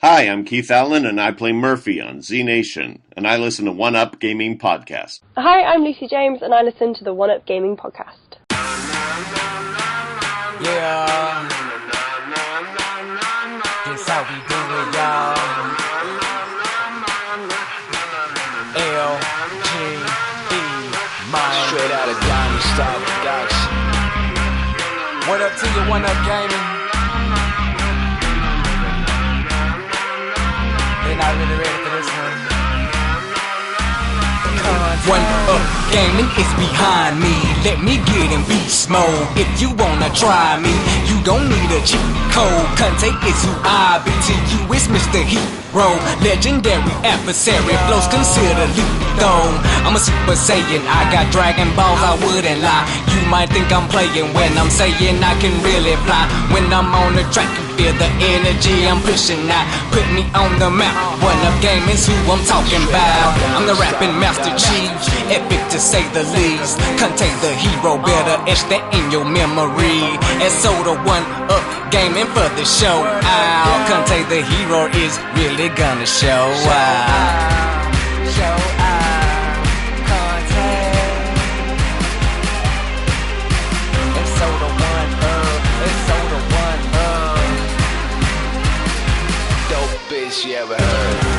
Hi, I'm Keith Allen, and I play Murphy on Z Nation, and I listen to One Up Gaming Podcast. Hi, I'm Lucy James, and I listen to the One Up Gaming Podcast. Yeah, this how we do it, y'all. L.G.E. Mine. Straight out of Diamond Style Production. What up to you, One Up Gaming? They're not really ready for this one. One Up Gaming is behind me. Let me get in beast mode. If you wanna try me, you don't need a cheat code. Conte is who I be. To you is Mr. Hero. Legendary adversary. Flows consider lethal. I'm a Super Saiyan. I got Dragon Balls, I wouldn't lie. You might think I'm playing when I'm saying I can really fly. When I'm on the track, you feel the energy I'm pushing out. Put me on the map. One Up Gaming's who I'm talking about. I'm the rapping Master Chief. Epic to say the least. Contain the hero, better etch that in your memory. And so the One Up Gaming for the show out. Contain the hero is really gonna show out. Show out. Contain. And so the One Up. And so the One Up. Dope bitch you ever heard.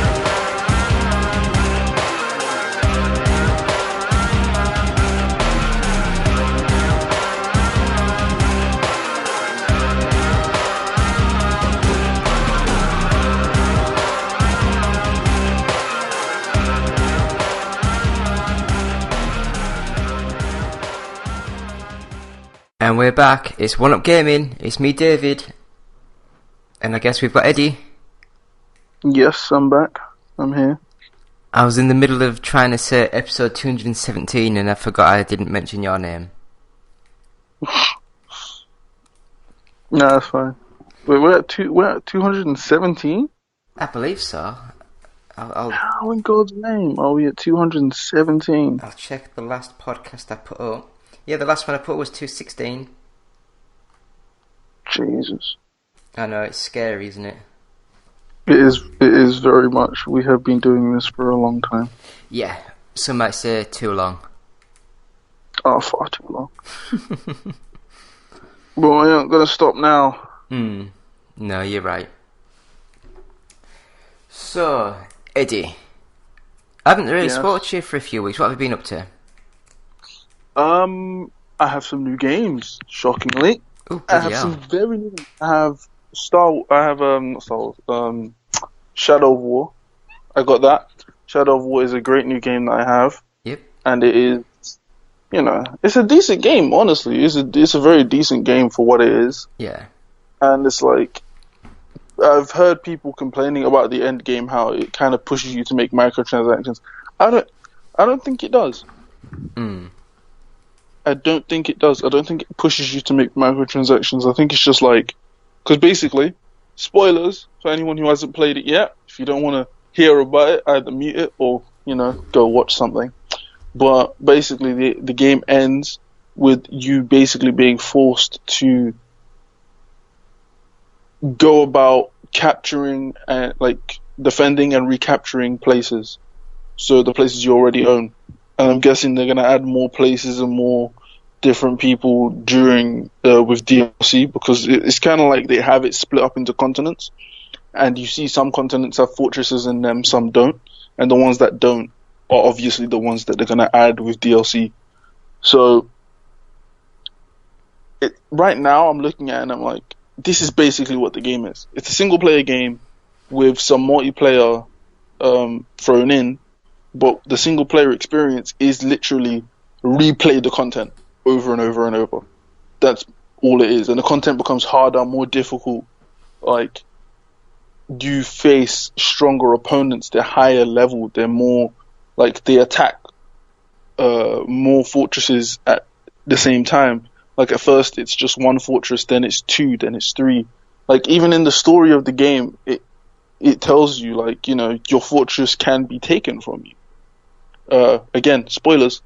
And we're back. It's One Up Gaming. It's me, David. And I guess we've got Eddie. Yes, I'm back. I'm here. I was in the middle of trying to say episode 217 and I forgot I didn't mention your name. No, that's fine. Wait, we're at 217? I believe so. How in God's name are we at 217? I'll check the last podcast I put up. Yeah, the last one I put was 216. Jesus. I know, it's scary, isn't it? It is very much. We have been doing this for a long time. Yeah, some might say too long. Oh, far too long. Well, I ain't gonna stop now. No, you're right. So, Eddie, I haven't really spoken to you for a few weeks. What have you been up to? I have some new games, shockingly. Ooh, I have some very new. I have Shadow of War. I got that. Shadow of War is a great new game that I have. Yep. And it is, it's a decent game. Honestly, it's a very decent game for what it is. Yeah. And it's like, I've heard people complaining about the end game, how it kind of pushes you to make microtransactions. I don't think it does. I don't think it does. I don't think it pushes you to make microtransactions. I think it's just like, because basically, spoilers for anyone who hasn't played it yet. If you don't want to hear about it, either mute it or go watch something. But basically, the game ends with you basically being forced to go about capturing and defending and recapturing places. So the places you already own. And I'm guessing they're going to add more places and more different people during with DLC, because it's kind of like they have it split up into continents, and you see some continents have fortresses in them, some don't, and the ones that don't are obviously the ones that they're going to add with DLC. So right now I'm looking at it and I'm like, this is basically what the game is. It's a single player game with some multiplayer thrown in, but the single player experience is literally replay the content over and over and over. That's all it is. And the content becomes harder, more difficult. Like, you face stronger opponents, they're higher level, they're more, they attack more fortresses at the same time. Like, at first it's just one fortress, then it's two, then it's three. Like, even in the story of the game, it tells you, your fortress can be taken from you. Again, spoilers.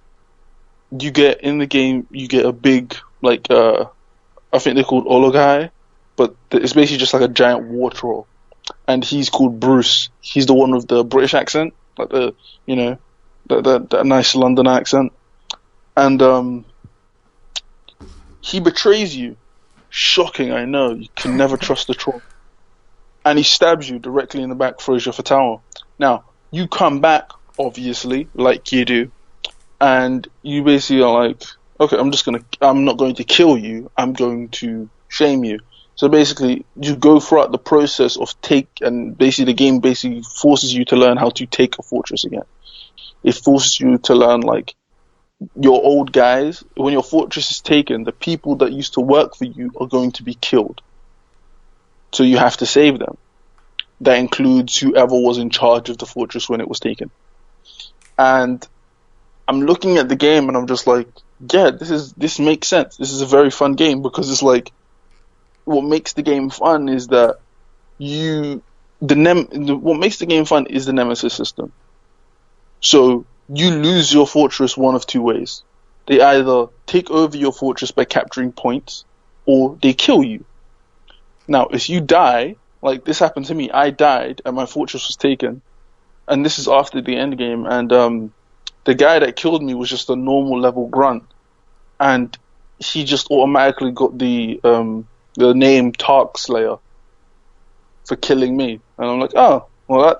You get a big, I think they're called Ologai, but it's basically just like a giant war troll. and he's called Bruce. He's the one with the British accent, like the, you know, that nice London accent. And he betrays you. Shocking, I know. You can never trust the troll. And he stabs you directly in the back, throws you off a tower. Now, you come back, obviously, like you do, and you basically are like, okay, I'm not going to kill you, I'm going to shame you. So basically, you go throughout the process of and basically the game basically forces you to learn how to take a fortress again. It forces you to learn, like, your old guys, when your fortress is taken, the people that used to work for you are going to be killed. So you have to save them. That includes whoever was in charge of the fortress when it was taken. And I'm looking at the game and I'm just like, yeah, this makes sense. This is a very fun game, because it's like, what makes the game fun is that what makes the game fun is the nemesis system. So you lose your fortress one of two ways. They either take over your fortress by capturing points, or they kill you. Now, if you die, like this happened to me, I died and my fortress was taken, and this is after the end game, and the guy that killed me was just a normal level grunt, and he just automatically got the name Tark Slayer for killing me, and I'm like, oh, well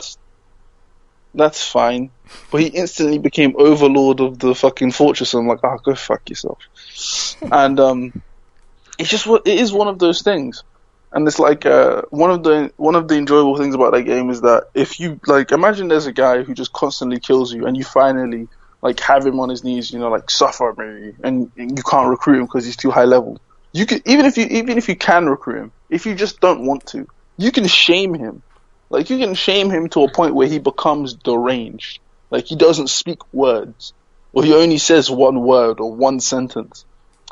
that's fine. But he instantly became overlord of the fucking fortress, and I'm like, oh, go fuck yourself. And it is one of those things. And it's like one of the enjoyable things about that game is that if you, like, imagine there's a guy who just constantly kills you, and you finally, like, have him on his knees, you know, like, suffer me, and you can't recruit him because he's too high level. You can, even if you can recruit him, if you just don't want to, you can shame him. Like, you can shame him to a point where he becomes deranged. Like, he doesn't speak words, or he only says one word or one sentence.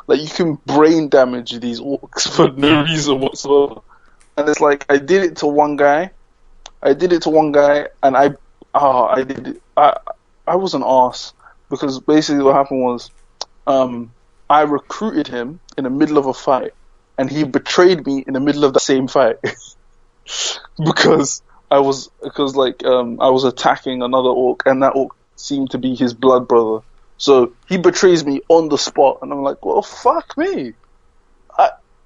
Like, you can brain damage these orcs for no reason whatsoever. And it's like, I did it to one guy, and I was an arse, because basically what happened was, I recruited him in the middle of a fight, and he betrayed me in the middle of the same fight. because I was attacking another orc, and that orc seemed to be his blood brother. So he betrays me on the spot, and I'm like, well, fuck me.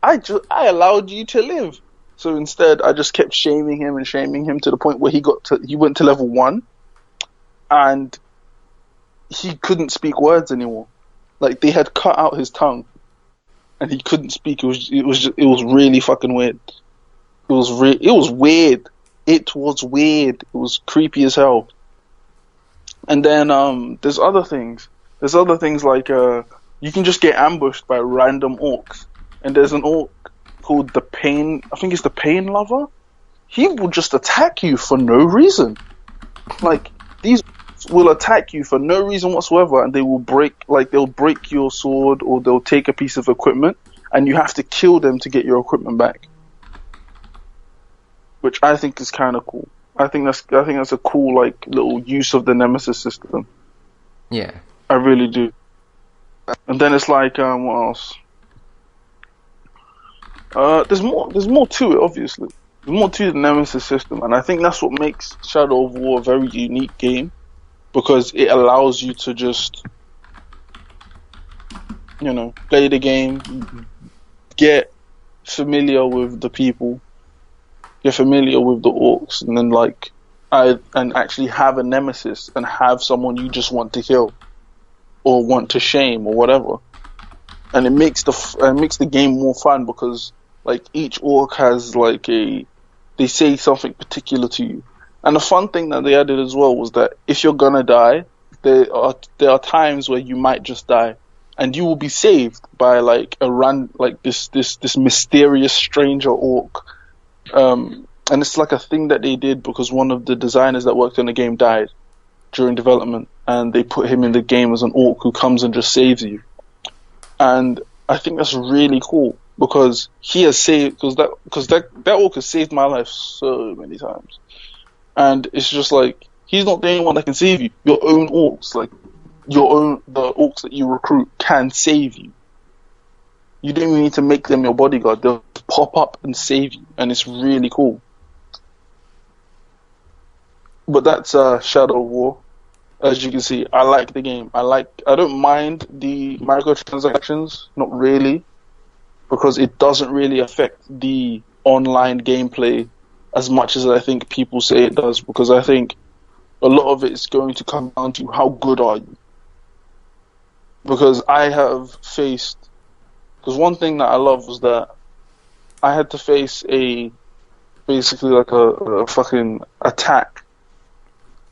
I allowed you to live. So instead, I just kept shaming him to the point where he went to level 1, and he couldn't speak words anymore. Like, they had cut out his tongue, and he couldn't speak. It was really fucking weird. It was weird. It was weird. It was creepy as hell. And then there's other things. There's other things like you can just get ambushed by random orcs. And there's an orc called the Pain. I think it's the Pain Lover. He will just attack you for no reason. Like, these will attack you for no reason whatsoever, and they'll break your sword, or they'll take a piece of equipment, and you have to kill them to get your equipment back. Which I think is kind of cool. I think that's a cool, like, little use of the nemesis system. Yeah. I really do. And then it's like, what else? There's more to it, obviously. There's more to the nemesis system, and I think that's what makes Shadow of War a very unique game, because it allows you to just, you know, play the game, get familiar with the people, get familiar with the orcs, and then and actually have a nemesis and have someone you just want to kill or want to shame or whatever. And it makes the game more fun, because like each orc has they say something particular to you. And the fun thing that they added as well was that if you're gonna die, there are times where you might just die, and you will be saved by this mysterious stranger orc. And it's like a thing that they did because one of the designers that worked on the game died during development, and they put him in the game as an orc who comes and just saves you. And I think that's really cool, because he has saved, because that orc has saved my life so many times. And it's just like, he's not the only one that can save you. Your own orcs, the orcs that you recruit can save you. You don't even need to make them your bodyguard. They'll pop up and save you, and it's really cool. But that's Shadow of War. As you can see, I like the game. I don't mind the microtransactions, not really, because it doesn't really affect the online gameplay as much as I think people say it does, because I think a lot of it is going to come down to how good are you. Because because one thing that I love was that I had to face basically like a fucking attack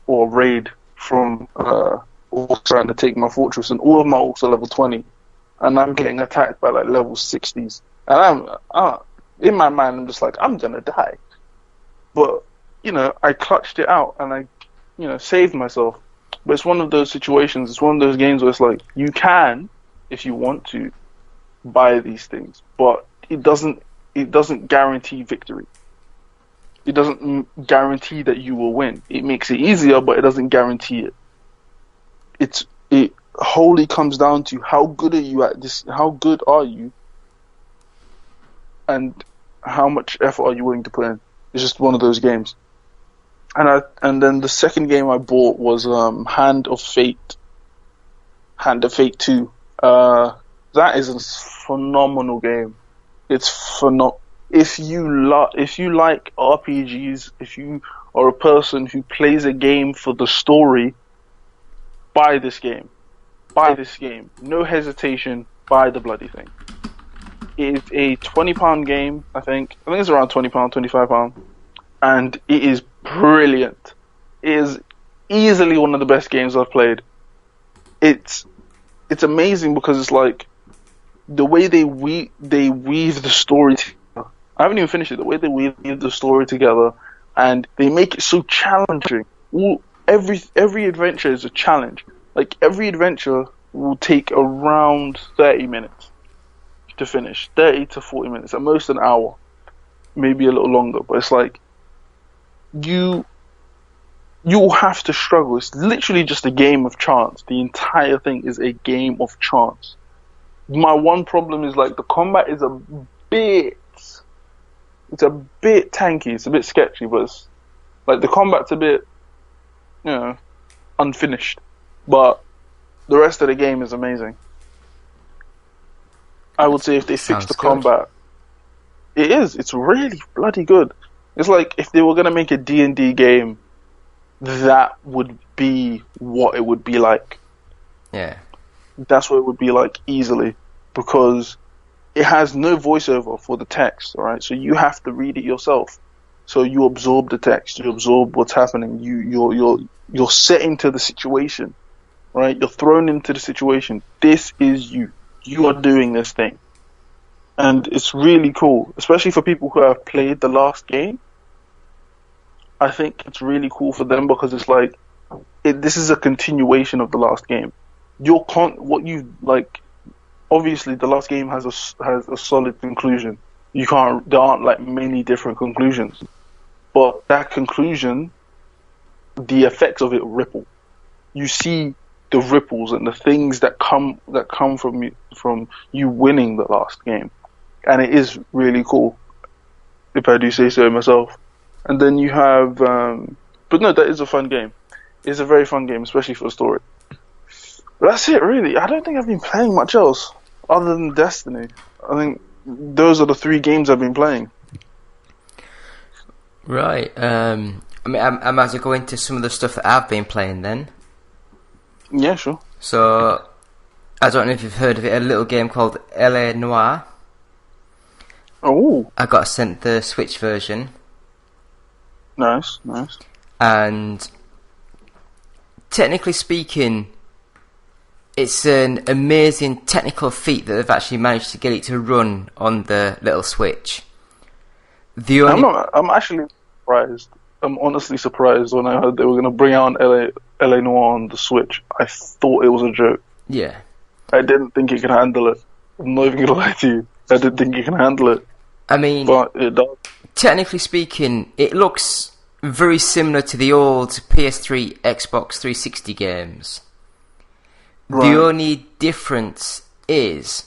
or raid from orcs trying to take my fortress, and all of my orcs are level 20, and I'm getting attacked by like level 60s, and I'm in my mind I'm just like, I'm gonna die, but I clutched it out and I saved myself. But it's one of those situations, it's one of those games where it's like, you can, if you want to, buy these things, but it doesn't guarantee victory. It doesn't guarantee that you will win. It makes it easier, but it doesn't guarantee it. It wholly comes down to how good are you at this, how good are you, and how much effort are you willing to put in. It's just one of those games. And then the second game I bought was Hand of Fate 2. That is a phenomenal game. It's phenomenal. If you like RPGs, if you are a person who plays a game for the story, buy this game. Buy this game. No hesitation. Buy the bloody thing. It is a £20 game, I think. I think it's around £20, £25. And it is brilliant. It is easily one of the best games I've played. It's amazing because it's like the way they weave the story together. I haven't even finished it. The way they weave the story together, and they make it so challenging. Every adventure is a challenge. Like every adventure will take around 30 minutes to finish. 30 to 40 minutes, at most an hour, maybe a little longer. But it's like you'll have to struggle. It's literally just a game of chance. The entire thing is a game of chance. My one problem is like the combat is a bit tanky. It's a bit sketchy, but it's like the combat's a bit, unfinished. But the rest of the game is amazing. I would say if they fix the combat, it's really bloody good. It's like if they were gonna make a D&D game, that would be what it would be like. Yeah. That's what it would be like easily, because it has no voiceover for the text, alright? So you have to read it yourself. So you absorb the text, you absorb what's happening, you're set into the situation, right? You're thrown into the situation. This is you. You are doing this thing. And it's really cool, especially for people who have played the last game. I think it's really cool for them because it's like, this is a continuation of the last game. Obviously the last game has a solid conclusion. There aren't like many different conclusions. But that conclusion, the effects of it ripple. You see the ripples and the things that come from you winning the last game. And it is really cool, if I do say so myself. And then you have, but no, that is a fun game. It's a very fun game, especially for the story. But that's it, really. I don't think I've been playing much else other than Destiny. I think those are the 3 games I've been playing. Right. I might as well go into some of the stuff that I've been playing then. Yeah, sure. So, I don't know if you've heard of it, a little game called L.A Noire. Oh. I got sent the Switch version. Nice. And technically speaking, it's an amazing technical feat that they've actually managed to get it to run on the little Switch. I'm actually surprised. I'm honestly surprised when I heard they were going to bring out L.A Noire on the Switch. I thought it was a joke. Yeah. I didn't think it could handle it. I'm not even going to lie to you. I didn't think it can handle it. I mean, but it does. Technically speaking, it looks very similar to the old PS3, Xbox 360 games. Right. The only difference is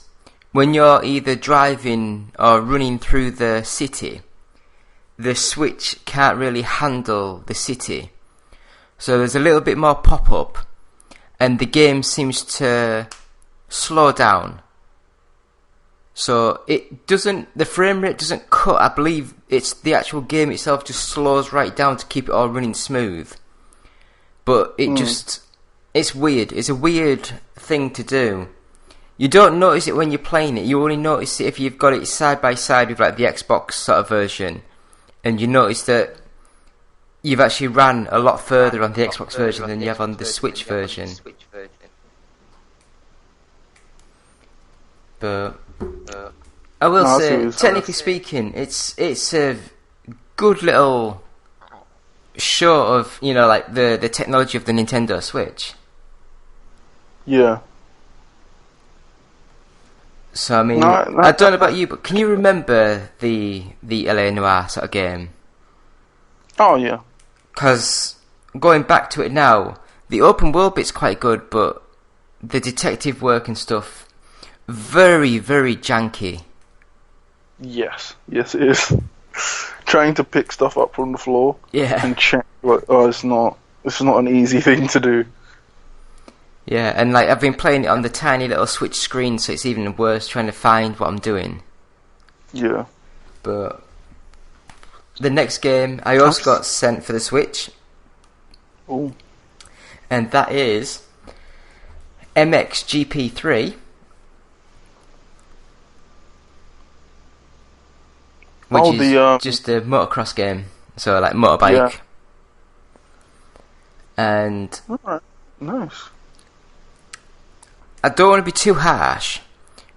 when you're either driving or running through the city, the Switch can't really handle the city. So there's a little bit more pop-up, and the game seems to slow down. So the frame rate doesn't cut. I believe it's the actual game itself just slows right down to keep it all running smooth. But it's weird. It's a weird thing to do. You don't notice it when you're playing it. You only notice it if you've got it side by side with like the Xbox sort of version, and you notice that you've actually ran a lot further on the Xbox version than you have on the Switch version. But I will say, technically speaking, it's a good little show of, you know, like the technology of the Nintendo Switch. Yeah. So I mean, I don't know about you, but can you remember the L.A Noire sort of game? Oh yeah. Because going back to it now, the open world bit's quite good, but the detective work and stuff, very, very janky. Yes it is. Trying to pick stuff up from the floor, and check. Like, it's not an easy thing to do. Yeah, and like I've been playing it on the tiny little Switch screen, so it's even worse trying to find what I'm doing. Yeah. But the next game I also got sent for the Switch. Oh. And that is MXGP3. Which is just a motocross game. So like motorbike. Yeah. And alright, nice. I don't want to be too harsh,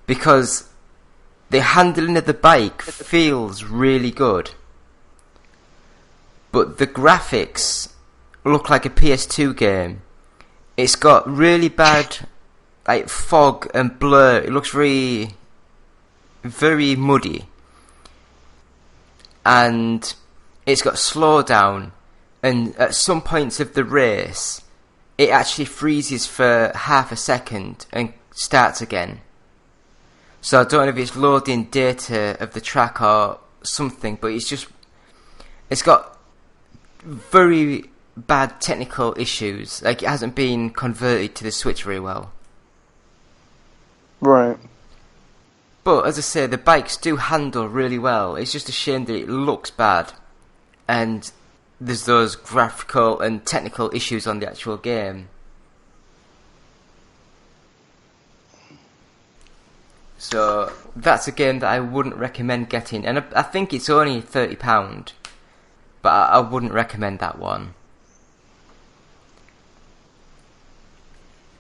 because the handling of the bike feels really good, but the graphics look like a PS2 game. It's got really bad like fog and blur. It looks very, very muddy, and it's got slowdown, and at some points of the race it actually freezes for half a second and starts again. So I don't know if it's loading data of the track or something, but it's got very bad technical issues. Like, it hasn't been converted to the Switch very well. Right. But as I say, the bikes do handle really well. It's just a shame that it looks bad, and there's those graphical and technical issues on the actual game. So that's a game that I wouldn't recommend getting, and I think it's only £30, but I wouldn't recommend that one.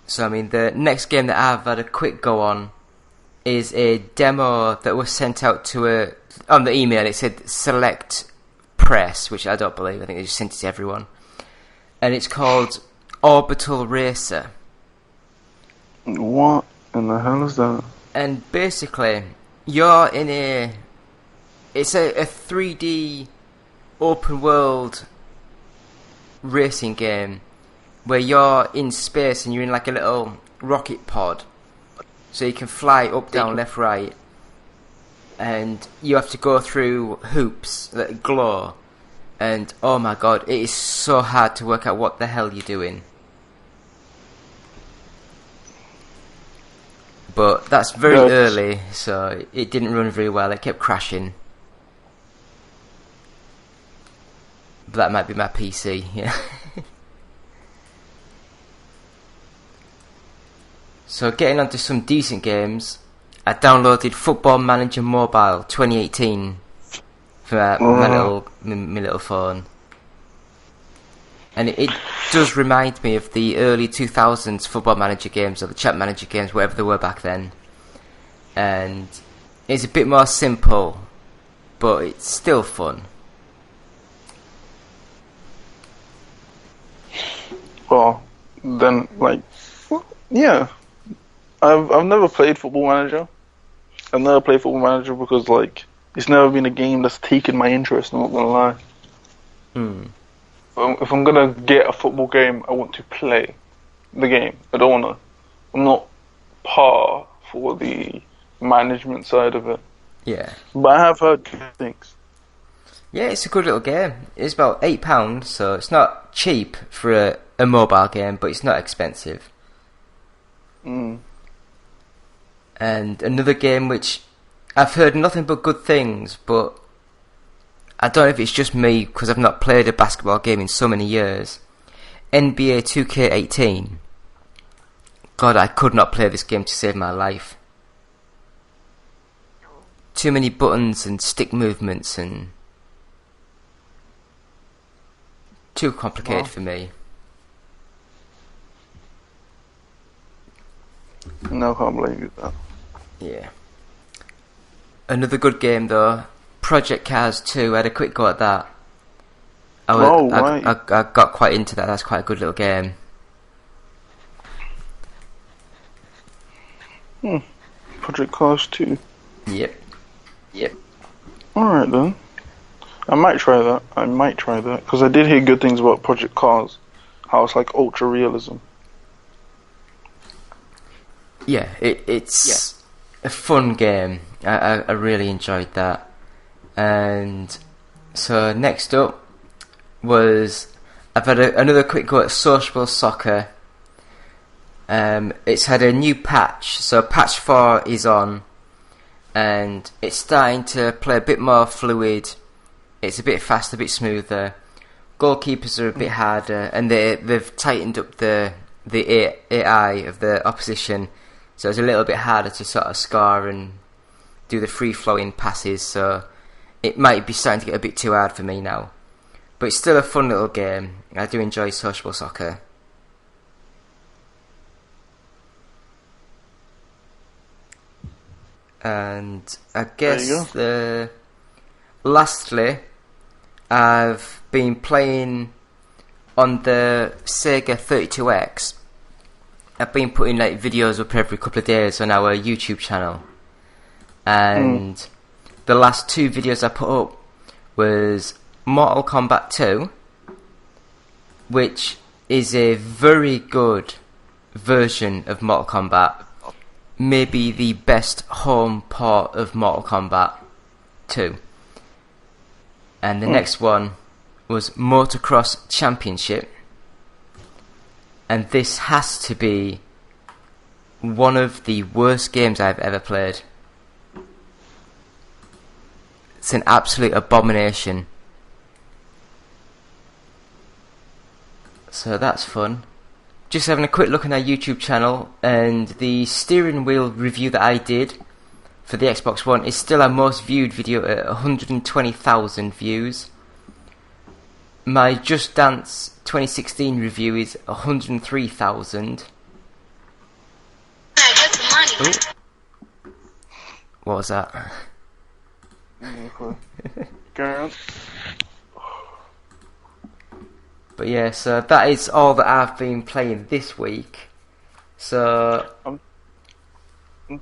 So I mean, the next game that I've had a quick go on is a demo that was sent out to on the email. It said Select Press, which I don't believe. I think they just sent it to everyone, and it's called Orbital Racer. What in the hell is that? And basically, you're in it's a 3D open world racing game where you're in space and you're in like a little rocket pod, so you can fly up, down, left, right, and you have to go through hoops that glow, and oh my god, it is so hard to work out what the hell you're doing. But that's very early, so it didn't run very well. It kept crashing. But that might be my PC, yeah. So getting onto some decent games, I downloaded Football Manager Mobile 2018 for my little phone. And it does remind me of the early 2000s Football Manager games, or the Champ Manager games, whatever they were back then. And it's a bit more simple, but it's still fun. Well, then, like, yeah. I've never played Football Manager. I've never played Football Manager because, like, it's never been a game that's taken my interest, I'm not gonna lie. If I'm gonna get a football game, I want to play the game. I'm not par for the management side of it. Yeah. But I have heard good things. Yeah, it's a good little game. It's about £8, so it's not cheap for a mobile game, but it's not expensive. Mm. And another game which I've heard nothing but good things, but I don't know if it's just me because I've not played a basketball game in so many years. NBA 2K18. God, I could not play this game to save my life. Too many buttons and stick movements and too complicated for me. No, I can't blame you with that. Yeah. Another good game though, Project Cars 2. I had a quick go at that. Right. I got quite into that. That's quite a good little game. Project Cars 2. Yep. Alright then. I might try that. Because I did hear good things about Project Cars. How it's like ultra realism. Yeah, it's a fun game. I really enjoyed that. And so next up was I've had another quick go at Sociable Soccer. It's had a new patch, so patch 4 is on, and it's starting to play a bit more fluid. It's a bit faster, a bit smoother. Goalkeepers are a bit harder, and they've tightened up the AI of the opposition, so it's a little bit harder to sort of score and do the free-flowing passes. So it might be starting to get a bit too hard for me now. But it's still a fun little game. I do enjoy Sociable Soccer. And I guess lastly, I've been playing on the Sega 32X. I've been putting like videos up every couple of days on our YouTube channel. And the last 2 videos I put up was Mortal Kombat 2, which is a very good version of Mortal Kombat. Maybe the best home port of Mortal Kombat 2. And the next one was Motocross Championship. And this has to be one of the worst games I've ever played. It's an absolute abomination. So that's fun. Just having a quick look on our YouTube channel, and the steering wheel review that I did for the Xbox One is still our most viewed video at 120,000 views. My Just Dance 2016 review is 103,000. Oh. What was that? But yeah, so that is all that I've been playing this week. So I'm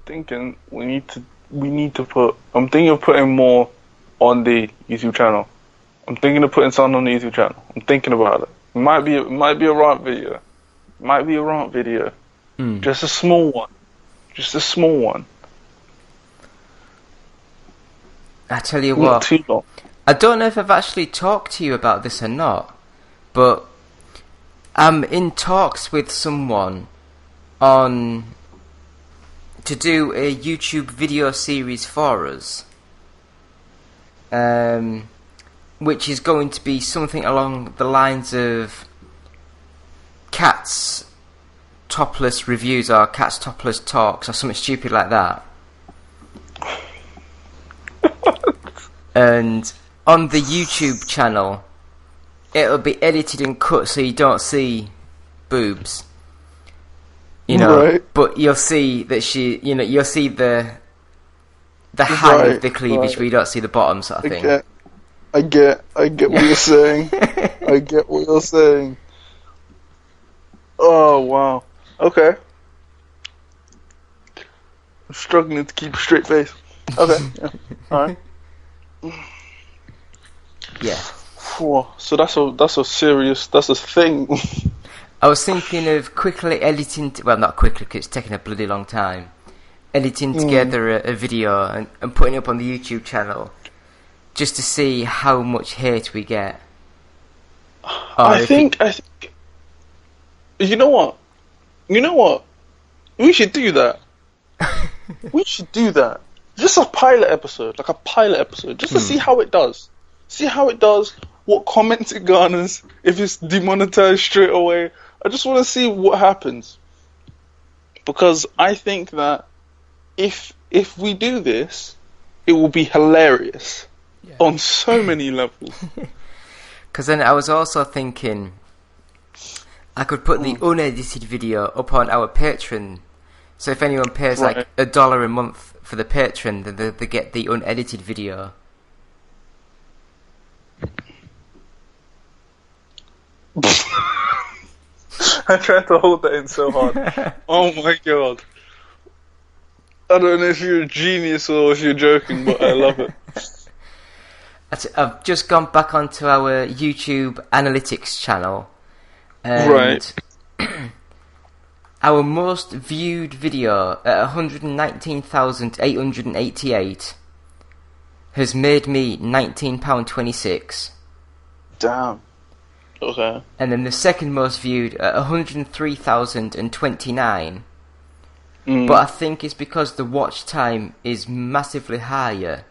thinking I'm thinking of putting more on the YouTube channel. I'm thinking of putting something on the YouTube channel. I'm thinking about it. It might be a rant video. Just a small one. I tell you Not what, too long. I don't know if I've actually talked to you about this or not, but I'm in talks with someone to do a YouTube video series for us, which is going to be something along the lines of Cat's topless reviews or Cat's topless talks or something stupid like that. And on the YouTube channel, it'll be edited and cut so you don't see boobs, you know. Right. But you'll see that you'll see the hang of the cleavage, but you don't see the bottom, sort of thing. I get what you're saying. I get what you're saying. Oh wow. Okay. I'm struggling to keep a straight face. Okay. Yeah. All right. Yeah. So that's a thing. I was thinking of quickly editing, well, not quickly because it's taking a bloody long time, editing together a video and putting it up on the YouTube channel, just to see how much hate we get. I think. You know what? We should do that. We should do that. Just a pilot episode, just to see how it does. See how it does. What comments it garners. If it's demonetized straight away. I just want to see what happens. Because I think that if we do this, it will be hilarious on so many levels. Because then I was also thinking I could put the unedited video up on our Patreon. So if anyone pays like $1 a month for the Patreon, then they get the unedited video. I tried to hold that in so hard. Oh my god. I don't know if you're a genius or if you're joking, but I love it. I've just gone back onto our YouTube analytics channel. And our most viewed video at 119,888 has made me £19.26. Damn. Okay. And then the second most viewed at 103,029. But I think it's because the watch time is massively higher.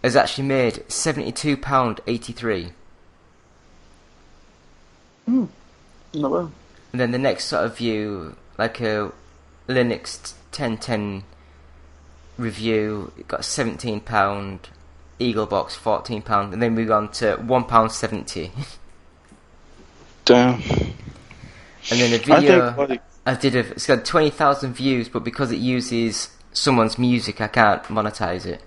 Has actually made £72.83. Not bad. And then the next sort of view, like a Linux 1010 review, it got £17, Eaglebox £14, and then we got on to £1.70. Damn. And then the video I did, it's got 20,000 views, but because it uses someone's music, I can't monetize it.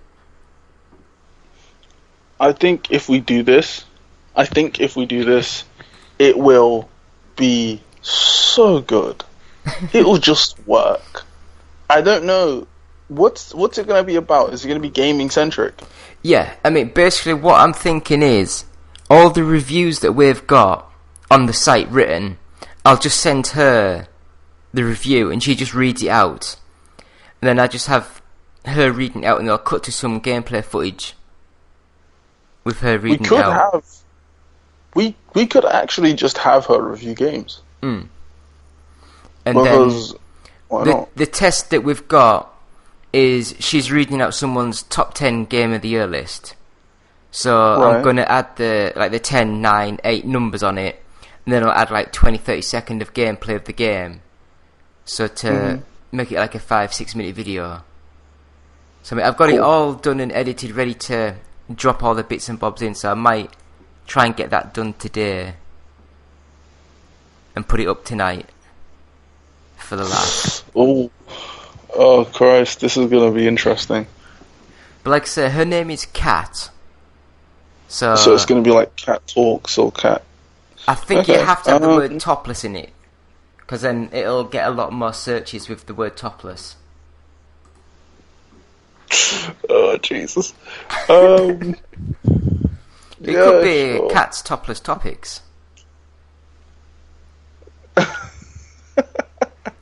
I think if we do this, it will be so good. It will just work. I don't know. What's it going to be about? Is it going to be gaming centric? Yeah, I mean, basically what I'm thinking is, all the reviews that we've got on the site written, I'll just send her the review and she just reads it out. And then I just have her reading it out and I'll cut to some gameplay footage with her reading it out. We could actually just have her review games. And because, then why not? The test that we've got is she's reading out someone's top 10 game of the year list. So I'm going to add the 10, 9, 8 numbers on it, and then I'll add like 20-30 seconds of gameplay of the game. So to make it like a 5-6 minute video. So I mean, I've got it all done and edited, ready to drop all the bits and bobs in, so I might try and get that done today and put it up tonight for the laugh. Oh Christ, this is gonna be interesting. But like I say, her name is Kat. So it's gonna be like Cat Talks or Cat. I think you have to have the word topless in it, because then it'll get a lot more searches with the word topless. Oh Jesus. It could be Cat's Topless Topics.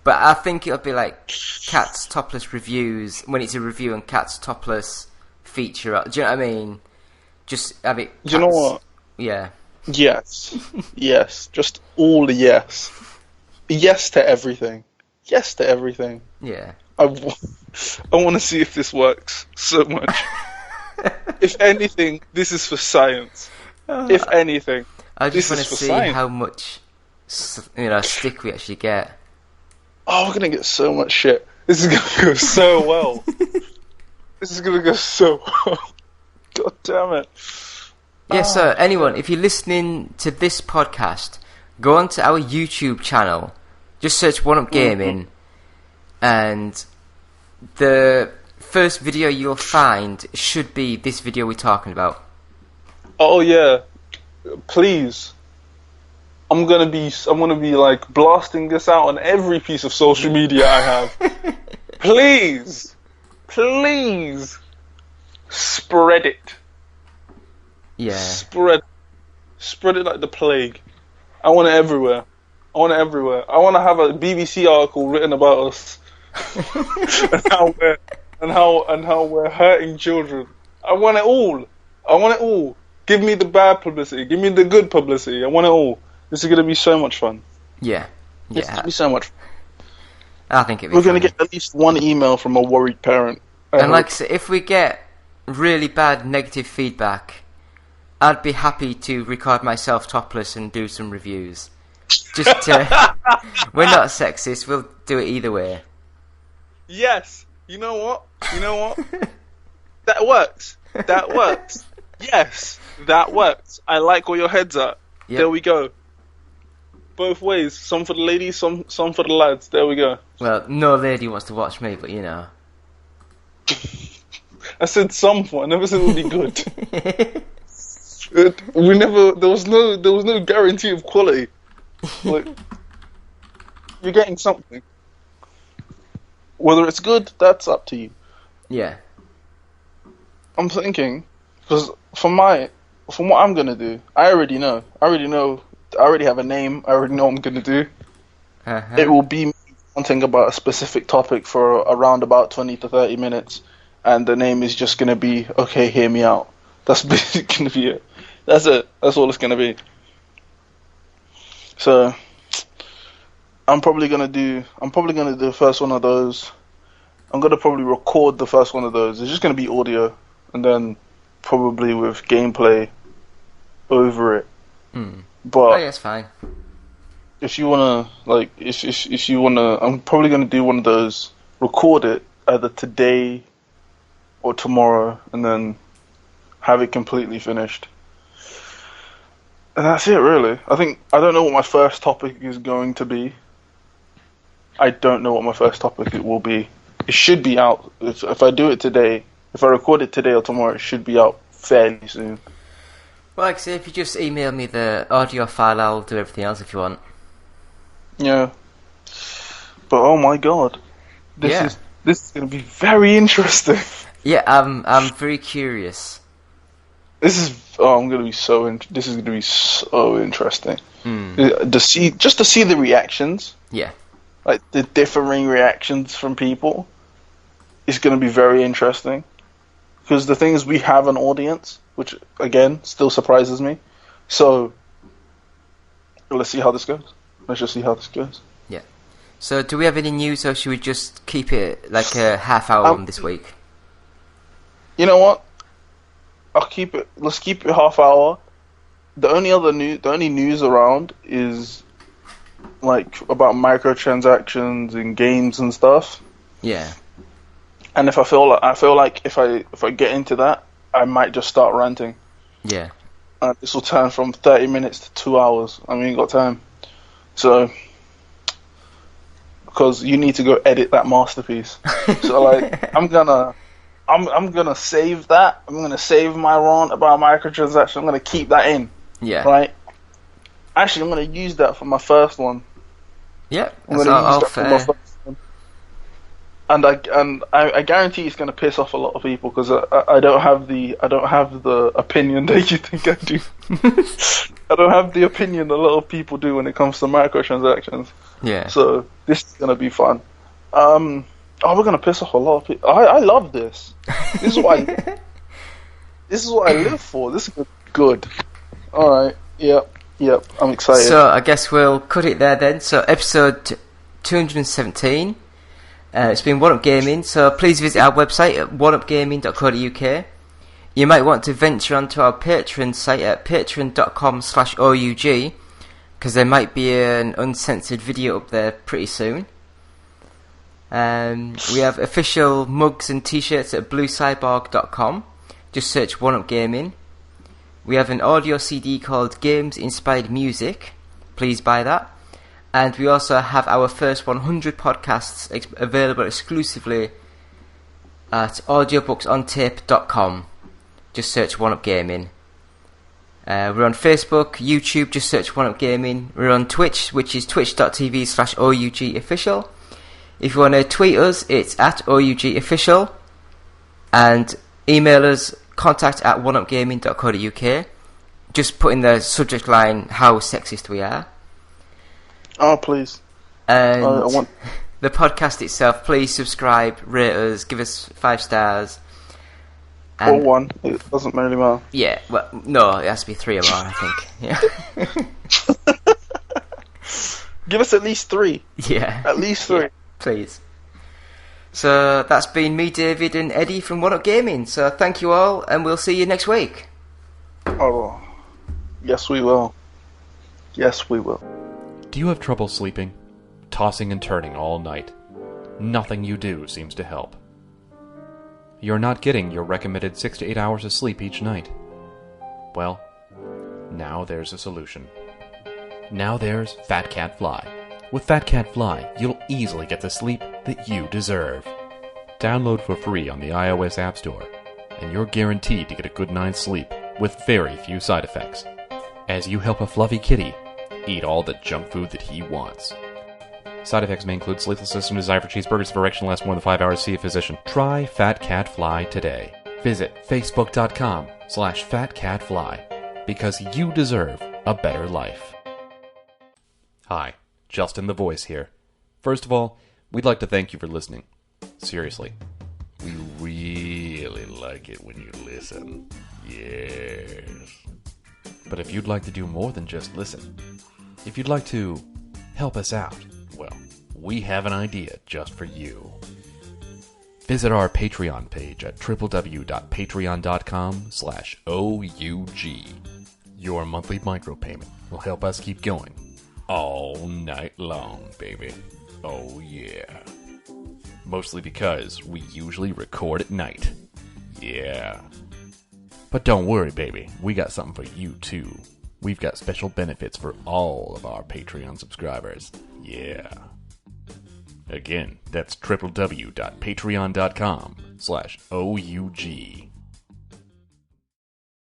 But I think it'll be like Cat's Topless Reviews when it's a review and Cat's Topless feature. Do you know what I mean? Just have it. You know what? Yeah. Yes. Yes. Just all the yes. Yes to everything. Yes to everything. Yeah. I want to see if this works so much. If anything, this is for science. If anything, I just want to see science. how much stick we actually get. Oh, we're gonna get so much shit. This is gonna go so well. This is gonna go so well. God damn it. Yeah, so anyone, if you're listening to this podcast, go onto our YouTube channel, just search 1UP Gaming, and the first video you'll find should be this video we're talking about. Oh yeah. Please. I'm gonna be like blasting this out on every piece of social media I have. Please spread it. Yeah. Spread it like the plague. I want it everywhere. I want to have a BBC article written about us and how we're hurting children. I want it all. I want it all. Give me the bad publicity. Give me the good publicity. I want it all. This is going to be so much fun. Yeah. It's going to be so much fun. I think We're going to get at least one email from a worried parent. And like I said, if we get really bad negative feedback, I'd be happy to record myself topless and do some reviews. Just to... We're not sexist, we'll do it either way. Yes. You know what? That works. Yes, that works. I like where your head's at. Yep. There we go. Both ways. Some for the ladies, some for the lads. There we go. Well, no lady wants to watch me, but you know. I said some for. I never said it would be good. There was no guarantee of quality. Like, you're getting something. Whether it's good, that's up to you. Yeah. I'm thinking, because from what I'm gonna do, I already know. I already have a name. I already know what I'm gonna do. Uh-huh. It will be something about a specific topic for around about 20 to 30 minutes, and the name is just gonna be "Okay, hear me out." That's basically gonna be it. That's it. That's all it's gonna be. So, I'm probably gonna do the first one of those. I'm gonna probably record the first one of those. It's just gonna be audio, and then probably with gameplay over it. But that's fine. if you wanna, like, if you wanna, I'm probably gonna do one of those. Record it either today or tomorrow, and then have it completely finished. And that's it, really. I don't know what my first topic is going to be. I don't know what my first topic it will be. It should be out. If I do it today, if I record it today or tomorrow, it should be out fairly soon. Well, like I say, if you just email me the audio file, I'll do everything else if you want. Yeah. But oh my god, this is going to be very interesting. Yeah, I'm very curious. This is going to be so interesting. To see the reactions. Yeah. Like the differing reactions from people is going to be very interesting, because the thing is, we have an audience, which again still surprises me. So let's see how this goes. Let's just see how this goes. Yeah. So do we have any news, or should we just keep it like a half hour one this week? You know what? Let's keep it half hour. The only news around is like about microtransactions in games and stuff. Yeah. And I feel like if I get into that, I might just start ranting. Yeah. And this will turn from 30 minutes to 2 hours. I mean, got time. So, because you need to go edit that masterpiece. So like, I'm gonna save that. I'm gonna save my rant about microtransactions. I'm gonna keep that in. Yeah. Right. Actually, I'm gonna use that for my first one. Yeah. I'm gonna use that for my first one. And I guarantee it's gonna piss off a lot of people, because I don't have the opinion that you think I do. I don't have the opinion a lot of people do when it comes to microtransactions. Yeah. So this is gonna be fun. We're gonna piss off a lot of people. I love this. This is what I live for. This is good. All right. Yep. I'm excited. So I guess we'll cut it there then. So episode 217. It's been One Up Gaming. So please visit our website at oneupgaming.co.uk. You might want to venture onto our Patreon site at patreon.com/OUG, because there might be an uncensored video up there pretty soon. We have official mugs and t-shirts at bluecyborg.com. Just search One Up Gaming. We have an audio CD called Games Inspired Music. Please buy that. And we also have our first 100 podcasts available exclusively at audiobooksontape.com. Just search One Up Gaming. We're on Facebook, YouTube, just search One Up Gaming. We're on Twitch, which is twitch.tv/OUG official. If you want to tweet us, it's at OUG official. And email us, contact@oneupgaming.co.uk. Just put in the subject line how sexist we are. Oh, please. And I want the podcast itself, please subscribe, rate us, give us 5 stars. Or one. It doesn't really matter. Yeah, well, no, it has to be 3 or more, I think. Yeah. Give us at least 3. Yeah. At least 3. Yeah, please. So that's been me, David, and Eddie from One Up Gaming. So thank you all, and we'll see you next week. Oh, yes we will. Yes we will. Do you have trouble sleeping? Tossing and turning all night? Nothing you do seems to help. You're not getting your recommended 6 to 8 hours of sleep each night. Well, now there's a solution. Now there's Fat Cat Fly. With Fat Cat Fly, you'll easily get the sleep that you deserve. Download for free on the iOS App Store, and you're guaranteed to get a good night's sleep with very few side effects, as you help a fluffy kitty eat all the junk food that he wants. Side effects may include sleeplessness and desire for cheeseburgers if erection lasts more than 5 hours. See a physician. Try Fat Cat Fly today. Visit facebook.com/fatcatfly because you deserve a better life. Hi, Justin the Voice here. First of all, we'd like to thank you for listening. Seriously. We really like it when you listen. Yes. But if you'd like to do more than just listen, if you'd like to help us out, well, we have an idea just for you. Visit our Patreon page at www.patreon.com/OUG. Your monthly micropayment will help us keep going all night long, baby. Oh yeah. Mostly because we usually record at night. Yeah. But don't worry, baby. We got something for you, too. We've got special benefits for all of our Patreon subscribers. Yeah. Again, that's www.patreon.com/OUG.